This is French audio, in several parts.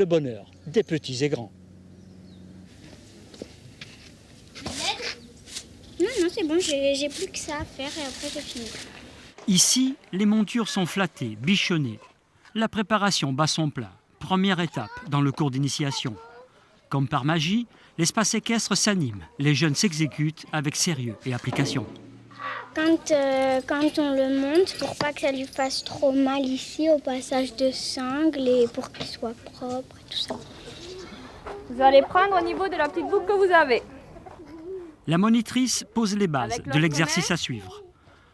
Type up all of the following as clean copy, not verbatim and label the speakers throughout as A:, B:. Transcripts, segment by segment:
A: le bonheur des petits et grands.
B: Non, c'est bon, j'ai plus que ça à faire et après c'est fini.
C: Ici, les montures sont flattées, bichonnées. La préparation bat son plein. Première étape dans le cours d'initiation. Comme par magie, l'espace équestre s'anime. Les jeunes s'exécutent avec sérieux et application.
B: Quand on le monte, pour pas que ça lui fasse trop mal ici au passage de sangle et pour qu'il soit propre et tout ça.
D: Vous allez prendre au niveau de la petite boucle que vous avez.
C: La monitrice pose les bases de l'exercice à suivre.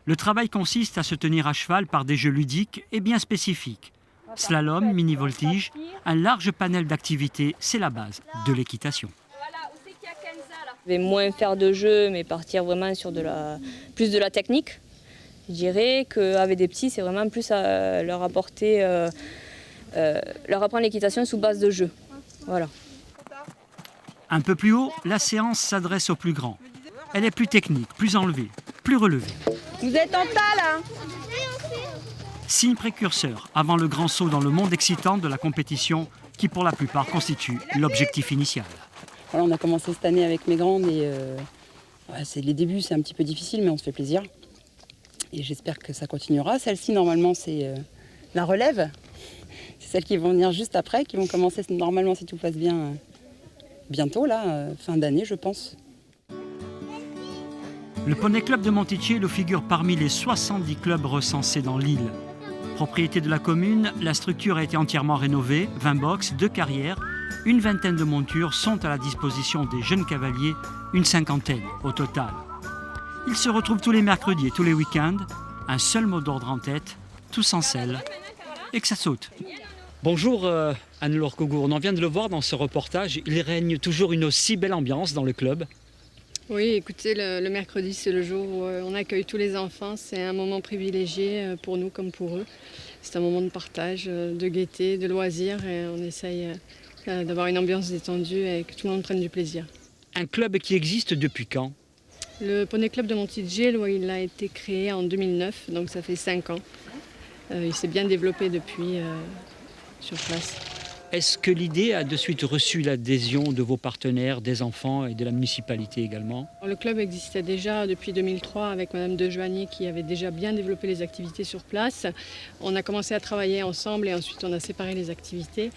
C: Le travail consiste à se tenir à cheval par des jeux ludiques et bien spécifiques. Slalom, mini-voltige, un large panel d'activités, c'est la base de l'équitation.
D: Je vais moins faire de jeux, mais partir vraiment sur plus de la technique. Je dirais qu'avec des petits, c'est vraiment plus à leur apporter, leur apprendre l'équitation sous base de jeu. Voilà.
C: Un peu plus haut, la séance s'adresse aux plus grands. Elle est plus technique, plus enlevée, plus relevée.
D: Vous êtes en tas là?
C: Signe précurseur avant le grand saut dans le monde excitant de la compétition qui pour la plupart constitue l'objectif initial.
E: Voilà, on a commencé cette année avec mes grandes et les débuts c'est un petit peu difficile mais on se fait plaisir. Et j'espère que ça continuera. Celle-ci normalement c'est la relève. C'est celles qui vont venir juste après, qui vont commencer normalement si tout passe bien bientôt là, fin d'année je pense.
C: Le Poney Club de Monticello figure parmi les 70 clubs recensés dans l'île. Propriété de la commune, la structure a été entièrement rénovée, 20 boxes, 2 carrières, une vingtaine de montures sont à la disposition des jeunes cavaliers, une cinquantaine au total. Ils se retrouvent tous les mercredis et tous les week-ends, un seul mot d'ordre en tête, tous en selle, et que ça saute.
A: Bonjour Anne-Laure Cougourne, on vient de le voir dans ce reportage, il règne toujours une aussi belle ambiance dans le club.
F: Oui, écoutez, le mercredi, c'est le jour où on accueille tous les enfants. C'est un moment privilégié pour nous comme pour eux. C'est un moment de partage, de gaieté, de loisirs et on essaye d'avoir une ambiance détendue et que tout le monde prenne du plaisir.
A: Un club qui existe depuis quand?
F: Le Poney Club de Monticello, il a été créé en 2009, donc ça fait 5 ans. Il s'est bien développé depuis sur place.
A: Est-ce que l'idée a de suite reçu l'adhésion de vos partenaires, des enfants et de la municipalité également?
F: Le club existait déjà depuis 2003 avec Madame De Joigny qui avait déjà bien développé les activités sur place. On a commencé à travailler ensemble et ensuite on a séparé les activités.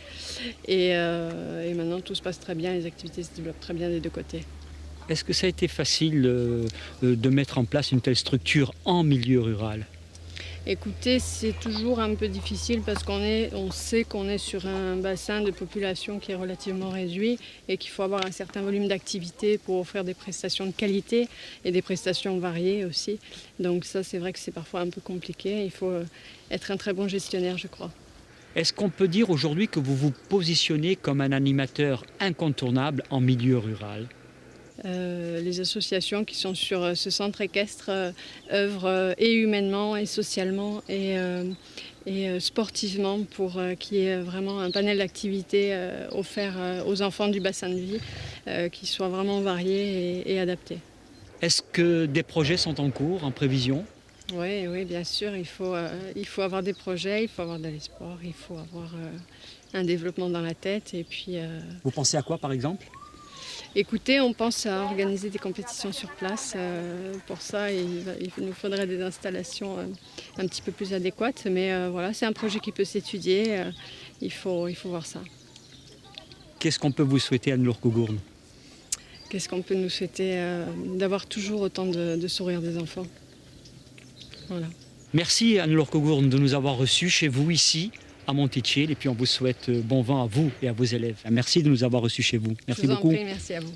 F: Et maintenant tout se passe très bien, les activités se développent très bien des deux côtés.
A: Est-ce que ça a été facile de mettre en place une telle structure en milieu rural?
F: Écoutez, c'est toujours un peu difficile parce on sait qu'on est sur un bassin de population qui est relativement réduit et qu'il faut avoir un certain volume d'activité pour offrir des prestations de qualité et des prestations variées aussi. Donc ça, c'est vrai que c'est parfois un peu compliqué. Il faut être un très bon gestionnaire, je crois.
A: Est-ce qu'on peut dire aujourd'hui que vous vous positionnez comme un animateur incontournable en milieu rural?
F: Les associations qui sont sur ce centre équestre œuvrent et humainement et socialement et sportivement pour qu'il y ait vraiment un panel d'activités offert aux enfants du bassin de vie qui soit vraiment varié et adapté.
A: Est-ce que des projets sont en cours, en prévision?
F: Oui, bien sûr. Il faut avoir des projets, il faut avoir de l'espoir, il faut avoir un développement dans la tête. Et puis,
A: Vous pensez à quoi par exemple?
F: Écoutez, on pense à organiser des compétitions sur place. Pour ça, il nous faudrait des installations un petit peu plus adéquates. Mais voilà, c'est un projet qui peut s'étudier. Il faut voir ça.
A: Qu'est-ce qu'on peut vous souhaiter, Anne-Laure Cougourne?
F: Qu'est-ce qu'on peut nous souhaiter? D'avoir toujours autant de sourires des enfants. Voilà.
A: Merci Anne-Laure Cougourne de nous avoir reçus chez vous ici à Monticello et puis on vous souhaite bon vent à vous et à vos élèves. Merci de nous avoir reçus chez vous. Merci beaucoup.
F: Je vous en prie, merci à vous.